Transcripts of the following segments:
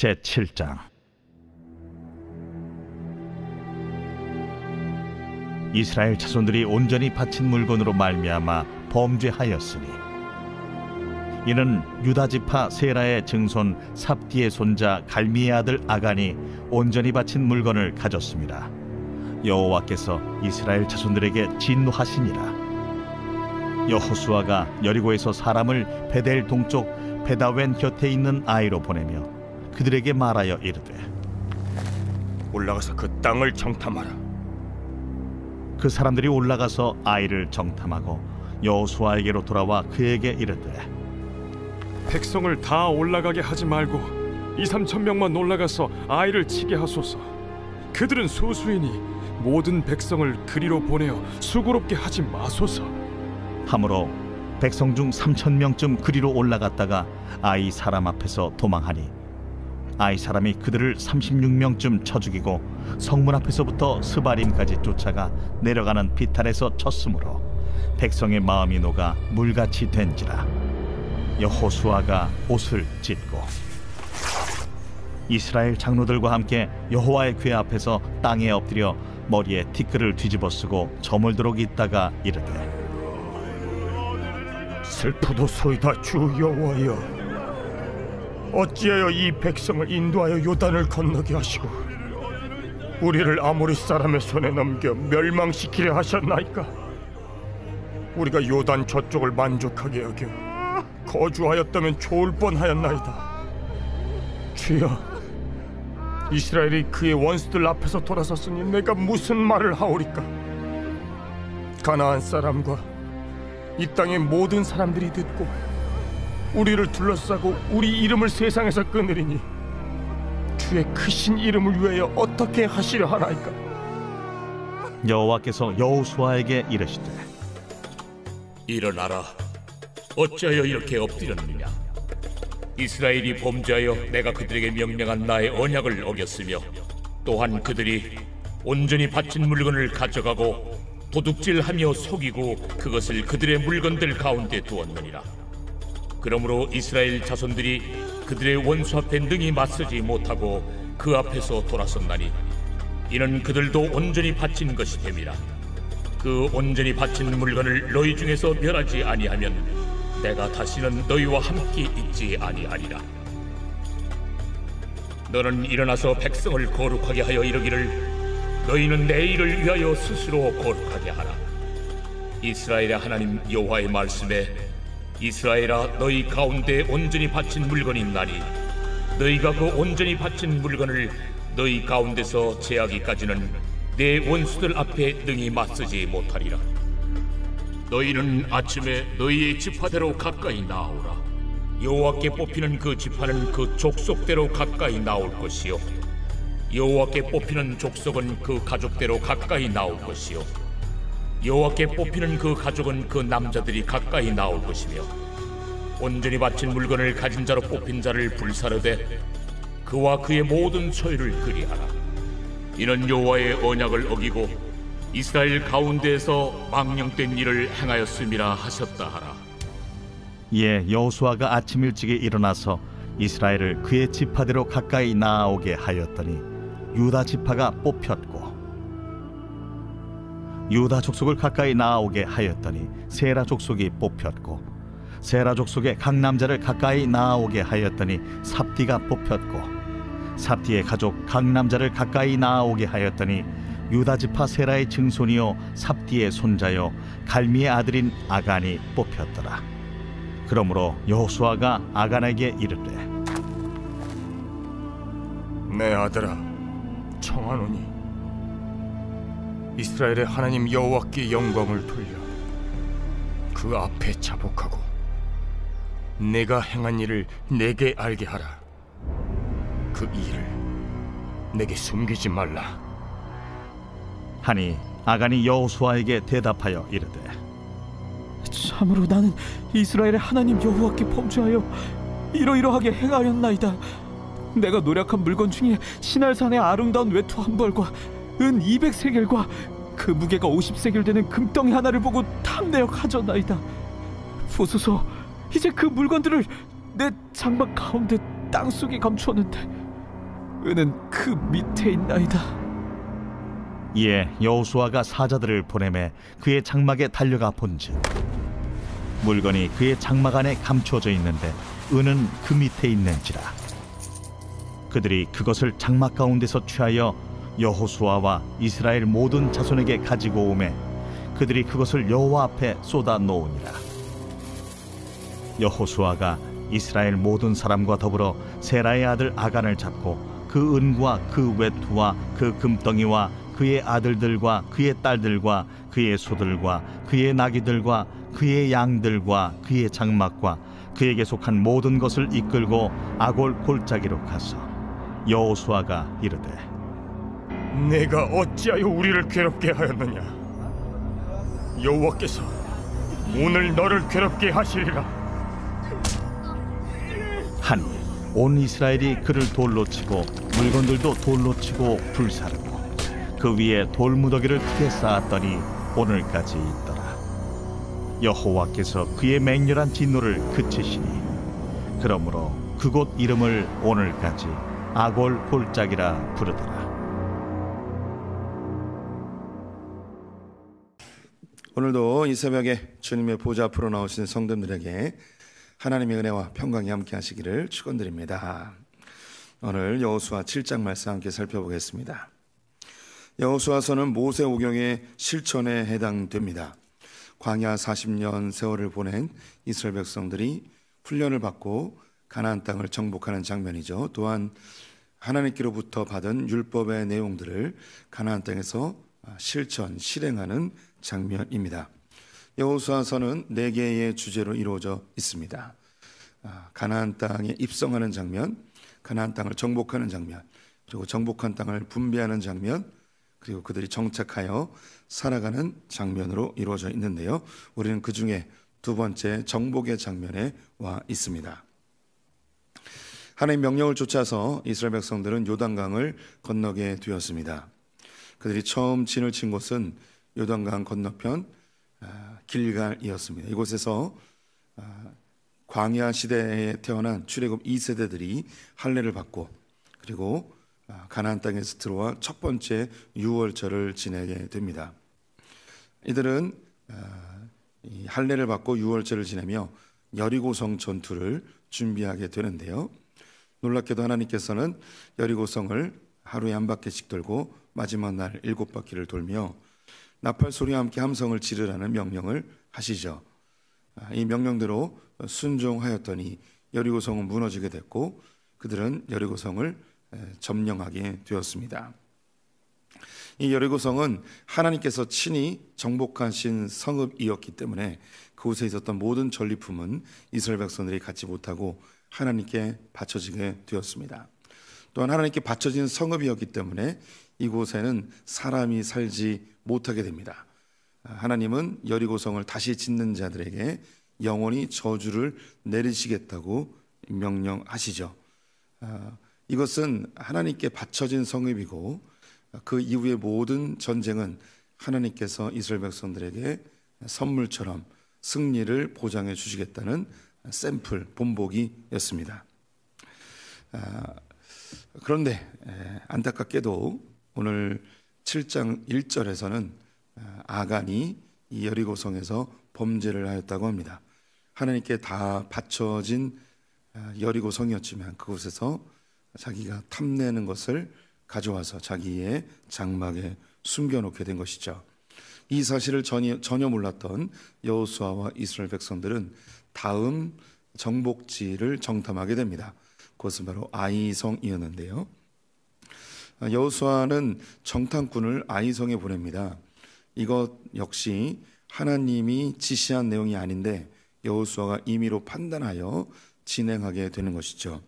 제7장. 이스라엘 자손들이 온전히 바친 물건으로 말미암아 범죄하였으니 이는 유다 지파 세라의 증손 삽디의 손자 갈미의 아들 아간이 온전히 바친 물건을 가졌습니다. 여호와께서 이스라엘 자손들에게 진노하시니라. 여호수아가 여리고에서 사람을 베델 동쪽 베다웬 곁에 있는 아이로 보내며 그들에게 말하여 이르되, 올라가서 그 땅을 정탐하라. 그 사람들이 올라가서 아이를 정탐하고 여호수아에게로 돌아와 그에게 이르되, 백성을 다 올라가게 하지 말고 2-3천 명만 올라가서 아이를 치게 하소서. 그들은 소수이니 모든 백성을 그리로 보내어 수고롭게 하지 마소서. 하므로 백성 중 3,000명쯤 그리로 올라갔다가 아이 사람 앞에서 도망하니 아이 사람이 그들을 36명쯤 쳐 죽이고 성문 앞에서부터 스바림까지 쫓아가 내려가는 비탈에서 쳤으므로 백성의 마음이 녹아 물같이 된지라. 여호수아가 옷을 찢고 이스라엘 장로들과 함께 여호와의 궤 앞에서 땅에 엎드려 머리에 티끌을 뒤집어 쓰고 저물도록 있다가 이르되, 슬프도소이다 주 여호와여, 어찌하여 이 백성을 인도하여 요단을 건너게 하시고 우리를 아모리 사람의 손에 넘겨 멸망시키려 하셨나이까? 우리가 요단 저쪽을 만족하게 여겨 거주하였다면 좋을 뻔하였나이다. 주여, 이스라엘이 그의 원수들 앞에서 돌아섰으니 내가 무슨 말을 하오리까? 가나안 사람과 이 땅의 모든 사람들이 듣고 우리를 둘러싸고 우리 이름을 세상에서 끊으리니 주의 크신 이름을 위하여 어떻게 하시려 하나이까? 여호와께서 여호수아에게 이르시되, 일어나라. 어찌하여 이렇게 엎드렸느냐? 이스라엘이 범죄하여 내가 그들에게 명령한 나의 언약을 어겼으며 또한 그들이 온전히 바친 물건을 가져가고 도둑질하며 속이고 그것을 그들의 물건들 가운데 두었느니라. 그러므로 이스라엘 자손들이 그들의 원수 앞에 능히 맞서지 못하고 그 앞에서 돌아섰나니 이는 그들도 온전히 바친 것이 됨이라. 그 온전히 바친 물건을 너희 중에서 멸하지 아니하면 내가 다시는 너희와 함께 있지 아니하리라. 너는 일어나서 백성을 거룩하게 하여 이르기를, 너희는 내 일을 위하여 스스로 거룩하게 하라. 이스라엘의 하나님 여호와의 말씀에, 이스라엘아, 너희 가운데 온전히 바친 물건이 있나니 너희가 그 온전히 바친 물건을 너희 가운데서 제하기까지는 내 원수들 앞에 능히 맞서지 못하리라. 너희는 아침에 너희의 지파대로 가까이 나오라. 여호와께 뽑히는 그 지파는 그 족속대로 가까이 나올 것이요, 여호와께 뽑히는 족속은 그 가족대로 가까이 나올 것이요, 여호와께 뽑히는 그 가족은 그 남자들이 가까이 나올 것이며, 온전히 바친 물건을 가진 자로 뽑힌 자를 불사르되 그와 그의 모든 소유를 그리하라. 이는 여호와의 언약을 어기고 이스라엘 가운데에서 망령된 일을 행하였음이라 하셨다 하라. 이에 여호수아가 아침 일찍이 일어나서 이스라엘을 그의 지파대로 가까이 나아오게 하였더니 유다 지파가 뽑혔고, 유다 족속을 가까이 나아오게 하였더니 세라 족속이 뽑혔고, 세라 족속의 각 남자를 가까이 나아오게 하였더니 삽디가 뽑혔고, 삽디의 가족 각 남자를 가까이 나아오게 하였더니 유다 지파 세라의 증손이요 삽디의 손자요 갈미의 아들인 아간이 뽑혔더라. 그러므로 여호수아가 아간에게 이르되, 내 아들아, 청하노니 이스라엘의 하나님 여호와께 영광을 돌려 그 앞에 자복하고 내가 행한 일을 내게 알게 하라. 그 일을 내게 숨기지 말라. 하니 아간이 여호수아에게 대답하여 이르되, 참으로 나는 이스라엘의 하나님 여호와께 범죄하여 이러이러하게 행하였나이다. 내가 노력한 물건 중에 시날산의 아름다운 외투 한 벌과 은 200세겔과 그 무게가 50세겔 되는 금덩이 하나를 보고 탐내어 가져나이다. 보소서, 이제 그 물건들을 내 장막 가운데 땅속에 감추었는데 은은 그 밑에 있나이다. 이에 여호수아가 사자들을 보내매 그의 장막에 달려가 본즉 물건이 그의 장막 안에 감추어져 있는데 은은 그 밑에 있는지라. 그들이 그것을 장막 가운데서 취하여 여호수아와 이스라엘 모든 자손에게 가지고 오매 그들이 그것을 여호와 앞에 쏟아 놓으니라. 여호수아가 이스라엘 모든 사람과 더불어 세라의 아들 아간을 잡고 그 은과 그 외투와 그 금덩이와 그의 아들들과 그의 딸들과 그의 소들과 그의 나귀들과 그의 양들과 그의 장막과 그에게 속한 모든 것을 이끌고 아골 골짜기로 가서 여호수아가 이르되 내가 어찌하여 우리를 괴롭게 하였느냐? 여호와께서 오늘 너를 괴롭게 하시리라 하니 온 이스라엘이 그를 돌로 치고 물건들도 돌로 치고 불사르고 그 위에 돌무더기를 크게 쌓았더니 오늘까지 있더라. 여호와께서 그의 맹렬한 진노를 그치시니 그러므로 그곳 이름을 오늘까지 아골 골짜기라 부르더라. 오늘도 이 새벽에 주님의 보좌 앞으로 나오시는 성도들에게 하나님의 은혜와 평강이 함께 하시기를 축원드립니다. 오늘 여호수아 7장 말씀 함께 살펴보겠습니다. 여호수아서는 모세 오경의 실천에 해당됩니다. 광야 40년 세월을 보낸 이스라엘 백성들이 훈련을 받고 가나안 땅을 정복하는 장면이죠. 또한 하나님께로부터 받은 율법의 내용들을 가나안 땅에서 실행하는 장면입니다. 여호수아서는 4개의 주제로 이루어져 있습니다. 가나안 땅에 입성하는 장면, 가나안 땅을 정복하는 장면, 그리고 정복한 땅을 분배하는 장면, 그리고 그들이 정착하여 살아가는 장면으로 이루어져 있는데요. 우리는 그 중에 두 번째 정복의 장면에 와 있습니다. 하나님의 명령을 쫓아서 이스라엘 백성들은 요단강을 건너게 되었습니다. 그들이 처음 진을 친 곳은 요단강 건너편 길갈이었습니다. 이곳에서 광야 시대에 태어난 출애굽 2세대들이 할례를 받고 그리고 가나안 땅에서 들어와 첫 번째 유월절을 지내게 됩니다. 이들은 이 할례를 받고 유월절을 지내며 여리고성 전투를 준비하게 되는데요. 놀랍게도 하나님께서는 여리고성을 하루에 한 바퀴씩 돌고 마지막 날 7바퀴를 돌며 나팔 소리와 함께 함성을 지르라는 명령을 하시죠. 이 명령대로 순종하였더니 여리고성은 무너지게 됐고 그들은 여리고성을 점령하게 되었습니다. 이 여리고성은 하나님께서 친히 정복하신 성읍이었기 때문에 그곳에 있었던 모든 전리품은 이스라엘 백성들이 갖지 못하고 하나님께 바쳐지게 되었습니다. 또한 하나님께 바쳐진 성읍이었기 때문에 이곳에는 사람이 살지 못하게 됩니다. 하나님은 여리고성을 다시 짓는 자들에게 영원히 저주를 내리시겠다고 명령하시죠. 이것은 하나님께 바쳐진 성읍이고 그 이후의 모든 전쟁은 하나님께서 이스라엘 백성들에게 선물처럼 승리를 보장해 주시겠다는 샘플, 본보기였습니다. 그런데 안타깝게도 오늘 7장 1절에서는 아간이 이 여리고성에서 범죄를 하였다고 합니다. 하나님께 다 바쳐진 여리고성이었지만 그곳에서 자기가 탐내는 것을 가져와서 자기의 장막에 숨겨놓게 된 것이죠. 이 사실을 전혀 몰랐던 여호수아와 이스라엘 백성들은 다음 정복지를 정탐하게 됩니다. 그것은 바로 아이성이었는데요. 여호수아는 정탐꾼을 아이성에 보냅니다. 이것 역시 하나님이 지시한 내용이 아닌데 여호수아가 임의로 판단하여 진행하게 되는 것이죠.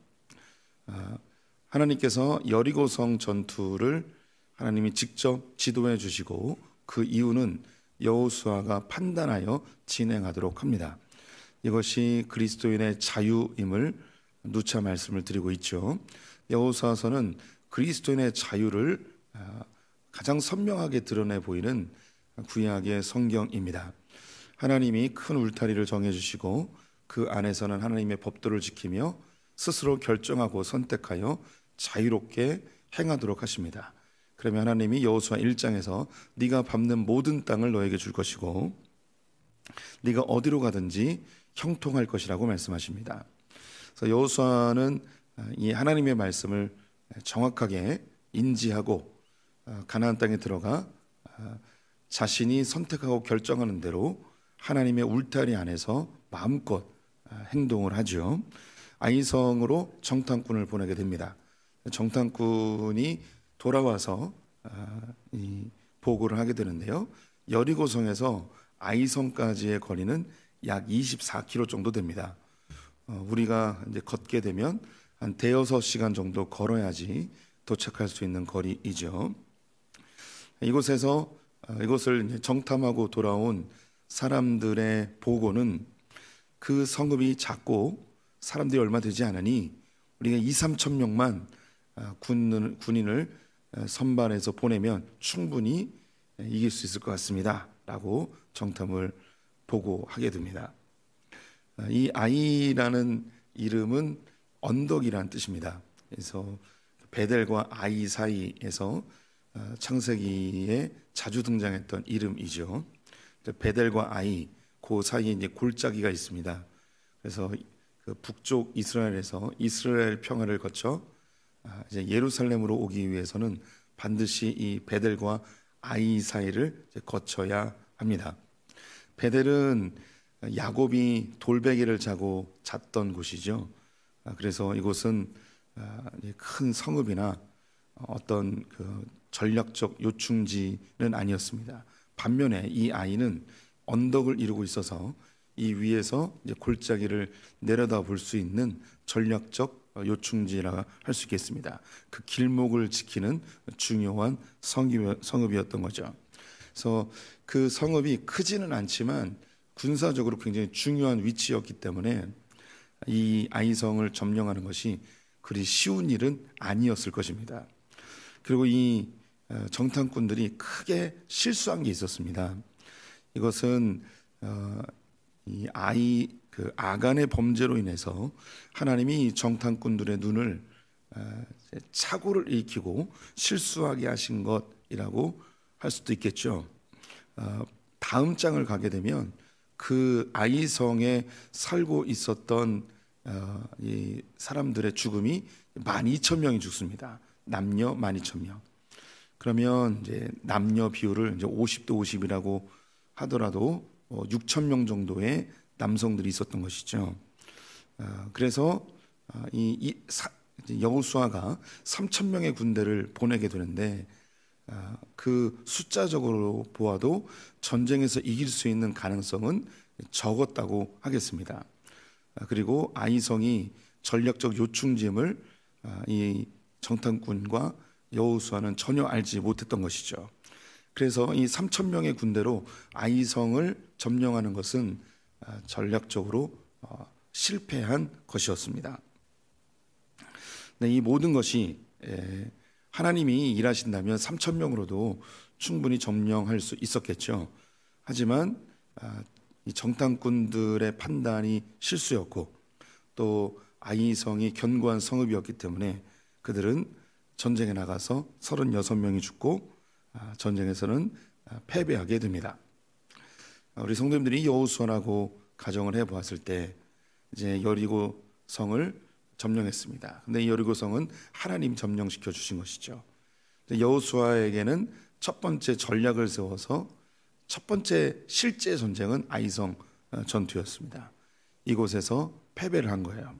하나님께서 여리고성 전투를 하나님이 직접 지도해 주시고 그 이유는 여호수아가 판단하여 진행하도록 합니다. 이것이 그리스도인의 자유임을 누차 말씀을 드리고 있죠. 여호수아서는 그리스도인의 자유를 가장 선명하게 드러내 보이는 구약의 성경입니다. 하나님이 큰 울타리를 정해주시고 그 안에서는 하나님의 법도를 지키며 스스로 결정하고 선택하여 자유롭게 행하도록 하십니다. 그러면 하나님이 여호수아 1장에서 네가 밟는 모든 땅을 너에게 줄 것이고 네가 어디로 가든지 형통할 것이라고 말씀하십니다. 그래서 여호수아는 이 하나님의 말씀을 정확하게 인지하고 가나안 땅에 들어가 자신이 선택하고 결정하는 대로 하나님의 울타리 안에서 마음껏 행동을 하죠. 아이성으로 정탐꾼을 보내게 됩니다. 정탐꾼이 돌아와서 이 보고를 하게 되는데요. 여리고성에서 아이성까지의 거리는 약 24km 정도 됩니다. 우리가 이제 걷게 되면 한 대여섯 시간 정도 걸어야지 도착할 수 있는 거리이죠. 이곳을 이제 정탐하고 돌아온 사람들의 보고는 그 성읍이 작고 사람들이 얼마 되지 않으니 우리가 2-3천 명만 군인을 선발해서 보내면 충분히 이길 수 있을 것 같습니다 라고 정탐을 보고하게 됩니다. 이 아이라는 이름은 언덕이라는 뜻입니다. 그래서 베델과 아이 사이에서 창세기에 자주 등장했던 이름이죠. 베델과 아이 그 사이에 이제 골짜기가 있습니다. 그래서 그 북쪽 이스라엘에서 이스라엘 평화를 거쳐 이제 예루살렘으로 오기 위해서는 반드시 이 베델과 아이 사이를 거쳐야 합니다. 베델은 야곱이 돌베개를 자고 잤던 곳이죠. 그래서 이곳은 큰 성읍이나 어떤 그 전략적 요충지는 아니었습니다. 반면에 이 아이는 언덕을 이루고 있어서 이 위에서 이제 골짜기를 내려다 볼 수 있는 전략적 요충지라 할 수 있겠습니다. 그 길목을 지키는 중요한 성읍이었던 거죠. 그래서 그 성읍이 크지는 않지만 군사적으로 굉장히 중요한 위치였기 때문에 이 아이성을 점령하는 것이 그리 쉬운 일은 아니었을 것입니다. 그리고 이 정탐꾼들이 크게 실수한 게 있었습니다. 이것은 이 아간의 범죄로 인해서 하나님이 정탐꾼들의 눈을 착오를 일으키고 실수하게 하신 것이라고 할 수도 있겠죠. 다음 장을 가게 되면 그 아이성에 살고 있었던 이 사람들의 죽음이 12,000명이 죽습니다. 남녀 12,000명. 그러면 이제 남녀 비율을 이제 50대 50이라고 하더라도 6,000명 정도의 남성들이 있었던 것이죠. 그래서 여호수아가 3,000명의 군대를 보내게 되는데 그 숫자적으로 보아도 전쟁에서 이길 수 있는 가능성은 적었다고 하겠습니다. 그리고 아이성이 전략적 요충지임을 이 정탐꾼과 여호수아는 전혀 알지 못했던 것이죠. 그래서 이 3,000명의 군대로 아이성을 점령하는 것은 전략적으로 실패한 것이었습니다. 이 모든 것이 하나님이 일하신다면 3,000명으로도 충분히 점령할 수 있었겠죠. 하지만 이 정탐꾼들의 판단이 실수였고 또 아이성이 견고한 성읍이었기 때문에 그들은 전쟁에 나가서 36명이 죽고 전쟁에서는 패배하게 됩니다. 우리 성도님들이 여호수아라고 가정을 해보았을 때 이제 여리고 성을 점령했습니다. 근데 이 여리고 성은 하나님 점령시켜 주신 것이죠. 여호수아에게는 첫 번째 전략을 세워서 첫 번째 실제 전쟁은 아이성 전투였습니다. 이곳에서 패배를 한 거예요.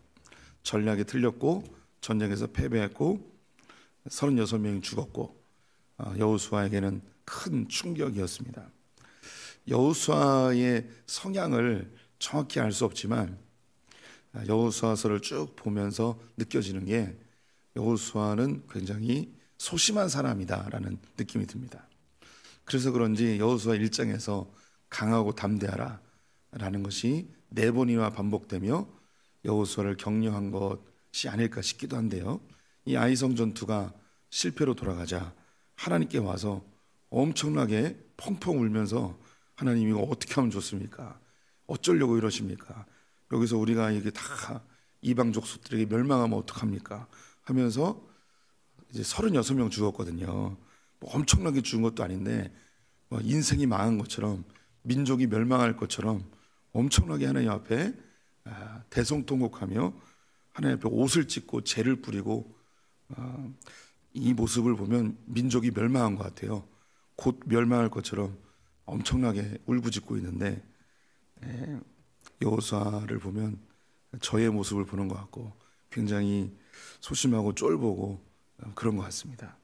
전략이 틀렸고 전쟁에서 패배했고 36명이 죽었고 여호수아에게는 큰 충격이었습니다. 여호수아의 성향을 정확히 알 수 없지만 여호수아서를 쭉 보면서 느껴지는 게 여호수아는 굉장히 소심한 사람이다라는 느낌이 듭니다. 그래서 그런지 여호수아 1장에서 강하고 담대하라 라는 것이 4번이나 반복되며 여호수아를 격려한 것이 아닐까 싶기도 한데요. 이 아이성 전투가 실패로 돌아가자 하나님께 와서 엄청나게 펑펑 울면서 하나님 이거 어떻게 하면 좋습니까? 어쩌려고 이러십니까? 여기서 우리가 이게 다 이방 족속들에게 멸망하면 어떡합니까? 하면서 이제 36명 죽었거든요. 뭐 엄청나게 죽은 것도 아닌데 뭐 인생이 망한 것처럼, 민족이 멸망할 것처럼 엄청나게 하나님 앞에 대성통곡하며 하나님 앞에 옷을 찢고 죄를 뿌리고, 이 모습을 보면 민족이 멸망한 것 같아요. 곧 멸망할 것처럼 엄청나게 울부짖고 있는데, 여호수아를 보면 저의 모습을 보는 것 같고 굉장히 소심하고 쫄보고 그런 것 같습니다.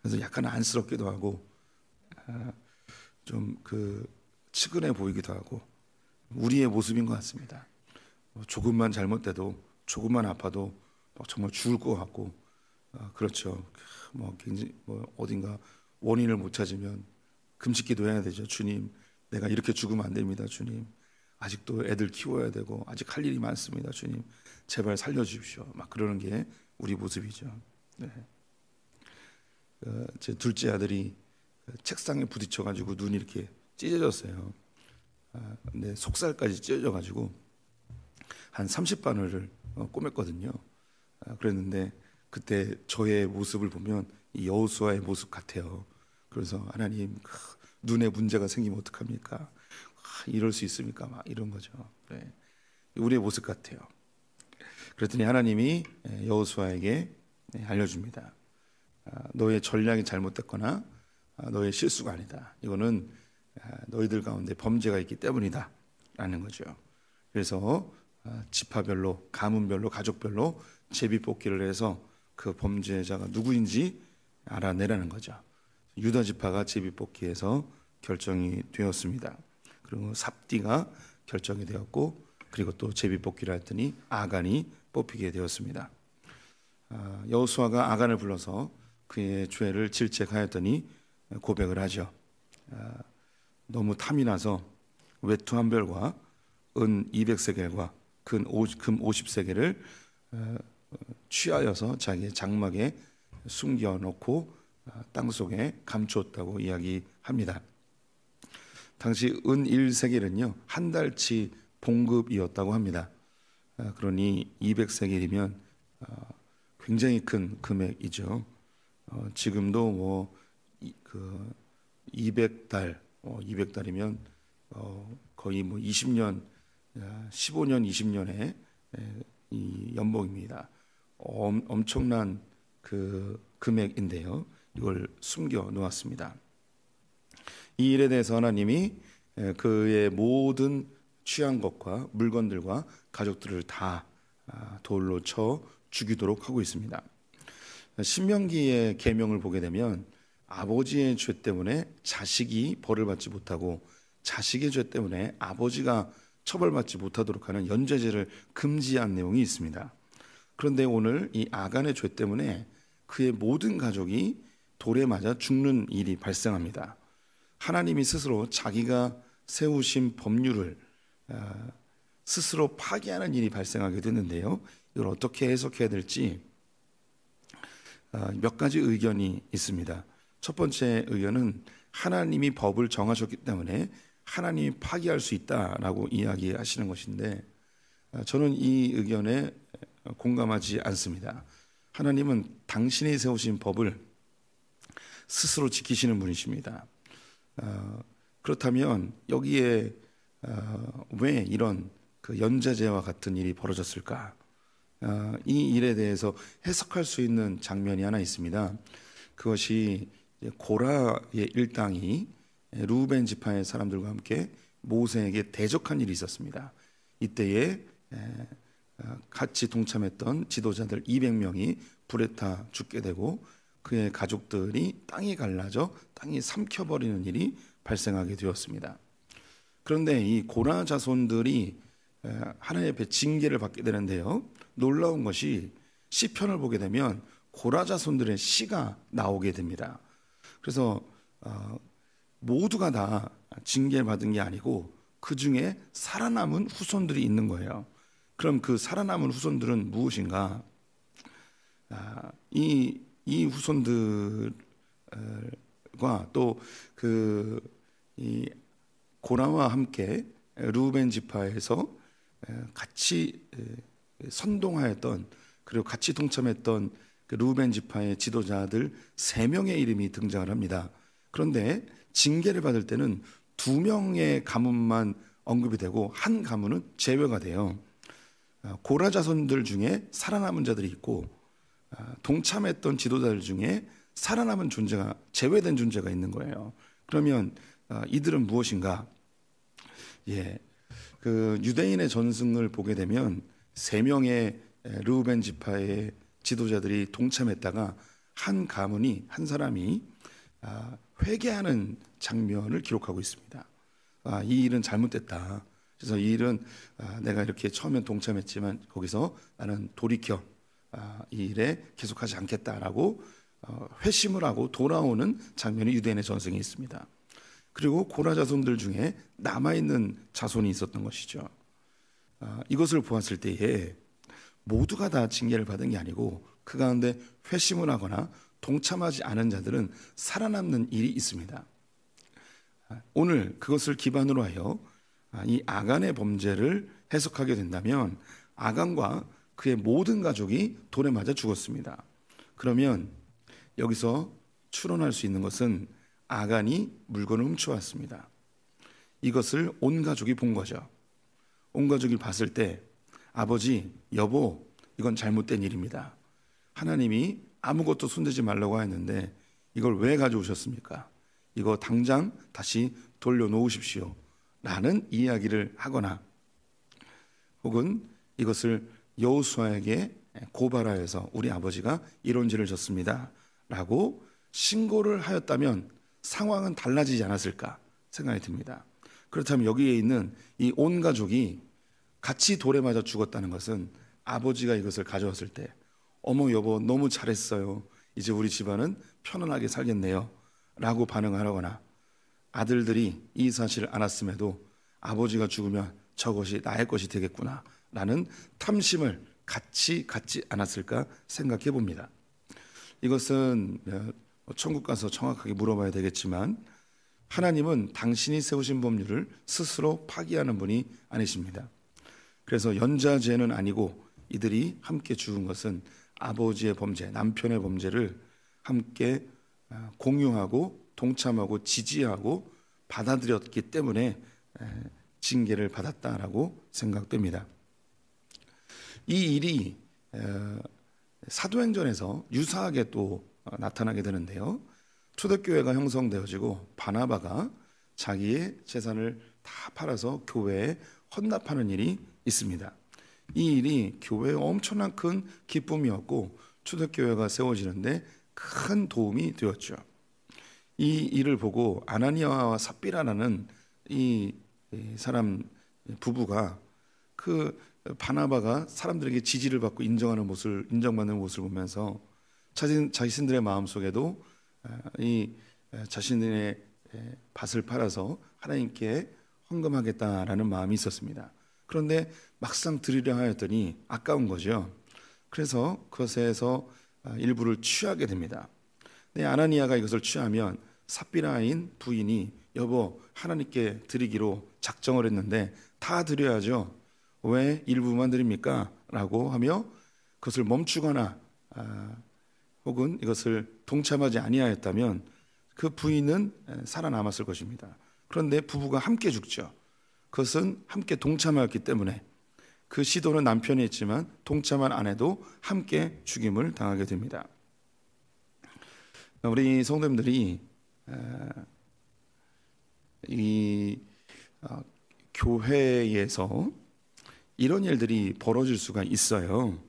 그래서 약간 안쓰럽기도 하고 좀 측은해 보이기도 하고 우리의 모습인 것 같습니다. 조금만 잘못돼도, 조금만 아파도 정말 죽을 것 같고, 그렇죠. 굉장히 어딘가 원인을 못 찾으면 금식기도 해야 되죠. 주님, 내가 이렇게 죽으면 안 됩니다. 주님, 아직도 애들 키워야 되고 아직 할 일이 많습니다. 주님, 제발 살려주십시오. 막 그러는 게 우리 모습이죠. 네. 제 둘째 아들이 책상에 부딪혀가지고 눈이 이렇게 찢어졌어요. 근데 속살까지 찢어져가지고 한 30바늘을 꼬맸거든요. 그랬는데 그때 저의 모습을 보면 이 여호수아의 모습 같아요. 그래서 하나님, 눈에 문제가 생기면 어떡합니까? 이럴 수 있습니까? 막 이런 거죠. 네. 우리의 모습 같아요. 그랬더니 하나님이 여호수아에게 알려줍니다. 너의 전략이 잘못됐거나 너의 실수가 아니다. 이거는 너희들 가운데 범죄가 있기 때문이다 라는 거죠. 그래서 지파별로, 가문별로, 가족별로 제비뽑기를 해서 그 범죄자가 누구인지 알아내라는 거죠. 유다 지파가 제비뽑기에서 결정이 되었습니다. 그리고 삽디가 결정이 되었고, 그리고 또 제비뽑기를 했더니 아간이 뽑히게 되었습니다. 여호수아가 아간을 불러서 그의 죄를 질책하였더니 고백을 하죠. 너무 탐이 나서 외투 한 벌과 은 200세겔과 금 50세겔을 취하여서 자기의 장막에 숨겨놓고 땅속에 감추었다고 이야기합니다. 당시 은 1세겔은요 한 달치 봉급이었다고 합니다. 그러니 200세겔이면 굉장히 큰 금액이죠. 지금도 200달, 200달이면 거의 20년, 15년, 20년의 이 연봉입니다. 엄청난 그 금액인데요. 이걸 숨겨 놓았습니다. 이 일에 대해서 하나님이 그의 모든 취한 것과 물건들과 가족들을 다 돌로 쳐 죽이도록 하고 있습니다. 신명기의 계명을 보게 되면 아버지의 죄 때문에 자식이 벌을 받지 못하고, 자식의 죄 때문에 아버지가 처벌받지 못하도록 하는 연좌제를 금지한 내용이 있습니다. 그런데 오늘 이 아간의 죄 때문에 그의 모든 가족이 돌에 맞아 죽는 일이 발생합니다. 하나님이 스스로 자기가 세우신 법률을 스스로 파기하는 일이 발생하게 됐는데요. 이걸 어떻게 해석해야 될지 몇 가지 의견이 있습니다. 첫 번째 의견은 하나님이 법을 정하셨기 때문에 하나님이 파기할 수 있다라고 이야기하시는 것인데, 저는 이 의견에 공감하지 않습니다. 하나님은 당신이 세우신 법을 스스로 지키시는 분이십니다. 그렇다면 여기에 왜 이런 그 연좌제와 같은 일이 벌어졌을까? 이 일에 대해서 해석할 수 있는 장면이 하나 있습니다. 그것이 고라의 일당이 루벤 지파의 사람들과 함께 모세에게 대적한 일이 있었습니다. 이때에 같이 동참했던 지도자들 200명이 불에 타 죽게 되고, 그의 가족들이 땅이 갈라져 땅이 삼켜버리는 일이 발생하게 되었습니다. 그런데 이 고라 자손들이 하나님 앞에 징계를 받게 되는데요, 놀라운 것이 시편을 보게 되면 고라 자손들의 시가 나오게 됩니다. 그래서 모두가 다 징계를 받은 게 아니고 그 중에 살아남은 후손들이 있는 거예요. 그럼 그 살아남은 후손들은 무엇인가? 이 후손들과 또 이 고라와 함께 루벤 지파에서 같이 선동하였던, 그리고 같이 동참했던 그 르우벤 지파의 지도자들 3명의 이름이 등장을 합니다. 그런데 징계를 받을 때는 2명의 가문만 언급이 되고 한 가문은 제외가 돼요. 고라 자손들 중에 살아남은 자들이 있고 동참했던 지도자들 중에 살아남은 존재가 제외된 존재가 있는 거예요. 그러면 이들은 무엇인가? 그 유대인의 전승을 보게 되면 3명의 르우벤 지파의 지도자들이 동참했다가 한 가문이 한 사람이 회개하는 장면을 기록하고 있습니다. 이 일은 잘못됐다. 그래서 이 일은 내가 이렇게 처음엔 동참했지만 거기서 나는 돌이켜 이 일에 계속하지 않겠다라고 회심을 하고 돌아오는 장면이 유대인의 전승에 있습니다. 그리고 고라 자손들 중에 남아있는 자손이 있었던 것이죠. 이것을 보았을 때에 모두가 다 징계를 받은 게 아니고 그 가운데 회심을 하거나 동참하지 않은 자들은 살아남는 일이 있습니다. 오늘 그것을 기반으로 하여 이 아간의 범죄를 해석하게 된다면 아간과 그의 모든 가족이 돌에 맞아 죽었습니다. 그러면 여기서 추론할 수 있는 것은 아간이 물건을 훔쳐왔습니다. 이것을 온 가족이 본 거죠. 온 가족이 봤을 때 아버지, 여보, 이건 잘못된 일입니다. 하나님이 아무것도 손대지 말라고 했는데 이걸 왜 가져오셨습니까? 이거 당장 다시 돌려놓으십시오 라는 이야기를 하거나 혹은 이것을 여호수아에게 고발하여서 우리 아버지가 이런 죄를 졌습니다 라고 신고를 하였다면 상황은 달라지지 않았을까 생각이 듭니다. 그렇다면 여기에 있는 이 온 가족이 같이 돌에 맞아 죽었다는 것은 아버지가 이것을 가져왔을 때 어머 여보 너무 잘했어요. 이제 우리 집안은 편안하게 살겠네요 라고 반응하거나 아들들이 이 사실을 알았음에도 아버지가 죽으면 저것이 나의 것이 되겠구나 라는 탐심을 같이 갖지 않았을까 생각해 봅니다. 이것은 천국 가서 정확하게 물어봐야 되겠지만 하나님은 당신이 세우신 법률을 스스로 파기하는 분이 아니십니다. 그래서 연좌죄는 아니고 이들이 함께 죽은 것은 아버지의 범죄, 남편의 범죄를 함께 공유하고 동참하고 지지하고 받아들였기 때문에 징계를 받았다라고 생각됩니다. 이 일이 사도행전에서 유사하게 또 나타나게 되는데요. 초대교회가 형성되어지고 바나바가 자기의 재산을 다 팔아서 교회에 헌납하는 일이 있습니다. 이 일이 교회에 엄청난 큰 기쁨이었고 초대교회가 세워지는데 큰 도움이 되었죠. 이 일을 보고 아나니아와 삽비라라는 이 사람 부부가 그 바나바가 사람들에게 지지를 받고 인정받는 모습을 보면서 자신들의 마음속에도 이 자신의 밭을 팔아서 하나님께 헌금하겠다라는 마음이 있었습니다. 그런데 막상 드리려 하였더니 아까운 거죠. 그래서 그것에서 일부를 취하게 됩니다. 근데 아나니아가 이것을 취하면 삽비라인 부인이 여보 하나님께 드리기로 작정을 했는데 다 드려야죠. 왜 일부만 드립니까? 라고 하며 그것을 멈추거나 혹은 이것을 동참하지 아니하였다면 그 부인은 살아남았을 것입니다. 그런데 부부가 함께 죽죠. 그것은 함께 동참하였기 때문에 그 시도는 남편이 했지만 동참한 아내도 함께 죽임을 당하게 됩니다. 우리 성도님들이 이 교회에서 이런 일들이 벌어질 수가 있어요.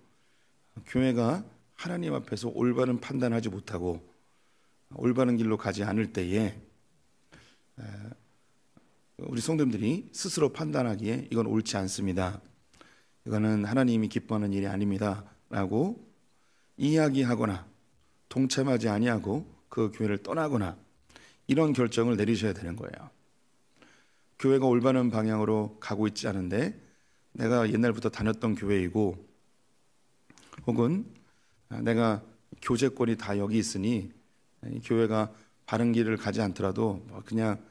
교회가 하나님 앞에서 올바른 판단하지 못하고 올바른 길로 가지 않을 때에 우리 성도님들이 스스로 판단하기에 이건 옳지 않습니다. 이거는 하나님이 기뻐하는 일이 아닙니다 라고 이야기하거나 동참하지 아니하고 그 교회를 떠나거나 이런 결정을 내리셔야 되는 거예요. 교회가 올바른 방향으로 가고 있지 않은데 내가 옛날부터 다녔던 교회이고 혹은 내가 교제권이 다 여기 있으니 교회가 바른 길을 가지 않더라도 그냥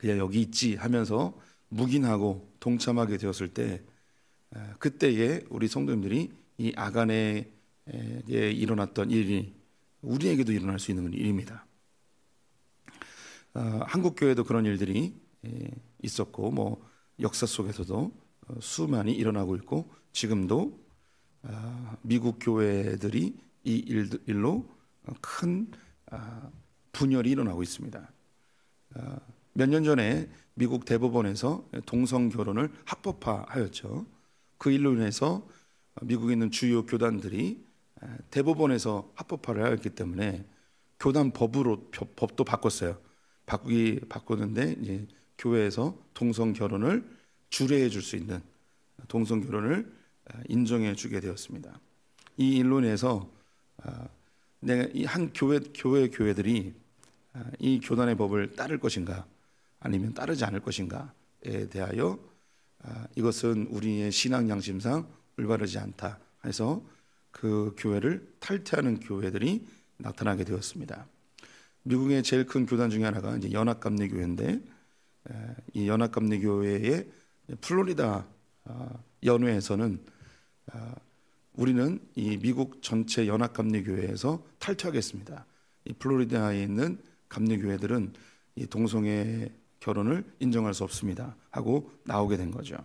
여기 있지 하면서 묵인하고 동참하게 되었을 때 그때에 우리 성도님들이 이 아간의 일어났던 일이 우리에게도 일어날 수 있는 일입니다. 한국 교회도 그런 일들이 있었고, 뭐 역사 속에서도 수많이 일어나고 있고, 지금도 미국 교회들이 이 일로 큰 분열이 일어나고 있습니다. 몇 년 전에 미국 대법원에서 동성 결혼을 합법화하였죠. 그 일로 인해서 미국에 있는 주요 교단들이 대법원에서 합법화를 하였기 때문에 교단 법도 바꿨어요. 바꾸는데 이제 교회에서 동성 결혼을 주례해 줄 수 있는 동성 결혼을 인정해 주게 되었습니다. 이 일로 인해서 내가 이 한 교회들이 이 교단의 법을 따를 것인가 아니면 따르지 않을 것인가에 대하여 이것은 우리의 신앙 양심상 올바르지 않다 해서 그 교회를 탈퇴하는 교회들이 나타나게 되었습니다. 미국의 제일 큰 교단 중에 하나가 이제 연합감리교회인데, 이 연합감리교회의 플로리다 연회에서는 우리는 이 미국 전체 연합감리교회에서 탈퇴하겠습니다. 이 플로리다에 있는 감리교회들은 이 동성애 결혼을 인정할 수 없습니다 하고 나오게 된 거죠.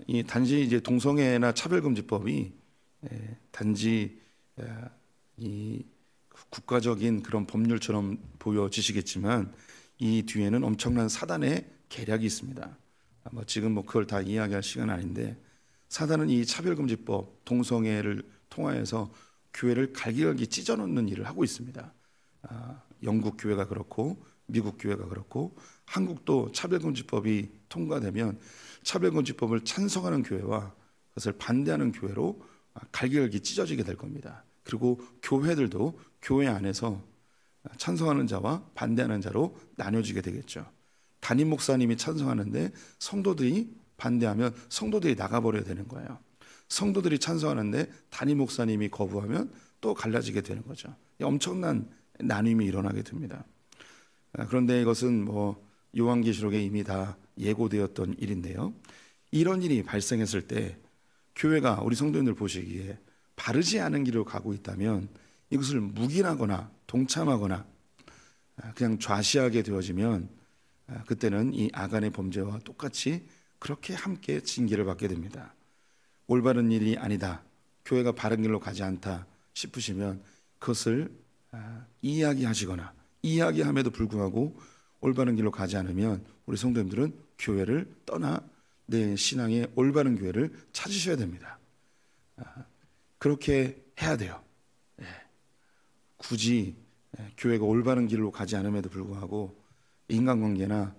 이 단지 이제 동성애나 차별금지법이 단지 이 국가적인 그런 법률처럼 보여지시겠지만 이 뒤에는 엄청난 사단의 계략이 있습니다. 지금 그걸 다 이야기할 시간은 아닌데, 사단은 이 차별금지법, 동성애를 통하여서 교회를 갈기갈기 찢어놓는 일을 하고 있습니다. 영국 교회가 그렇고 미국 교회가 그렇고, 한국도 차별금지법이 통과되면 차별금지법을 찬성하는 교회와 그것을 반대하는 교회로 갈기갈기 찢어지게 될 겁니다. 그리고 교회들도 교회 안에서 찬성하는 자와 반대하는 자로 나눠지게 되겠죠. 담임 목사님이 찬성하는데 성도들이 반대하면 성도들이 나가버려야 되는 거예요. 성도들이 찬성하는데 담임 목사님이 거부하면 또 갈라지게 되는 거죠. 엄청난 나눔이 일어나게 됩니다. 그런데 이것은 요한계시록에 이미 다 예고되었던 일인데요. 이런 일이 발생했을 때 교회가 우리 성도님들 보시기에 바르지 않은 길로 가고 있다면 이것을 묵인하거나 동참하거나 그냥 좌시하게 되어지면 그때는 이 아간의 범죄와 똑같이 그렇게 함께 징계를 받게 됩니다. 올바른 일이 아니다, 교회가 바른 길로 가지 않다 싶으시면 그것을 이야기하시거나 이야기함에도 불구하고 올바른 길로 가지 않으면 우리 성도님들은 교회를 떠나 내 신앙의 올바른 교회를 찾으셔야 됩니다. 그렇게 해야 돼요. 굳이 교회가 올바른 길로 가지 않음에도 불구하고 인간관계나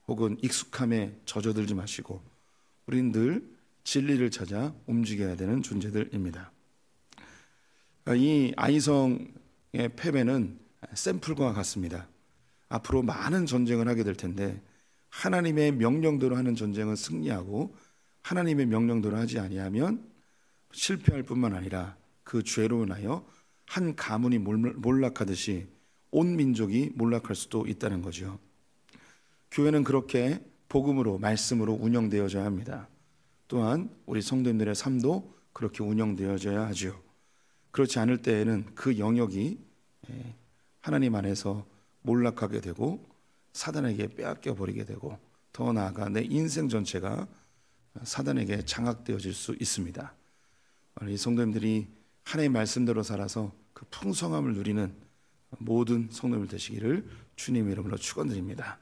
혹은 익숙함에 젖어들지 마시고 우리는 늘 진리를 찾아 움직여야 되는 존재들입니다. 이 아이성의 패배는 샘플과 같습니다. 앞으로 많은 전쟁을 하게 될 텐데 하나님의 명령대로 하는 전쟁은 승리하고 하나님의 명령대로 하지 아니하면 실패할 뿐만 아니라 그 죄로 인하여 한 가문이 몰락하듯이 온 민족이 몰락할 수도 있다는 거죠. 교회는 그렇게 복음으로 말씀으로 운영되어져야 합니다. 또한 우리 성도님들의 삶도 그렇게 운영되어져야 하죠. 그렇지 않을 때에는 그 영역이 하나님 안에서 몰락하게 되고 사단에게 빼앗겨 버리게 되고 더 나아가 내 인생 전체가 사단에게 장악되어질 수 있습니다. 우리 성도님들이 하나님의 말씀대로 살아서 그 풍성함을 누리는 모든 성도님들 되시기를 주님의 이름으로 축원드립니다.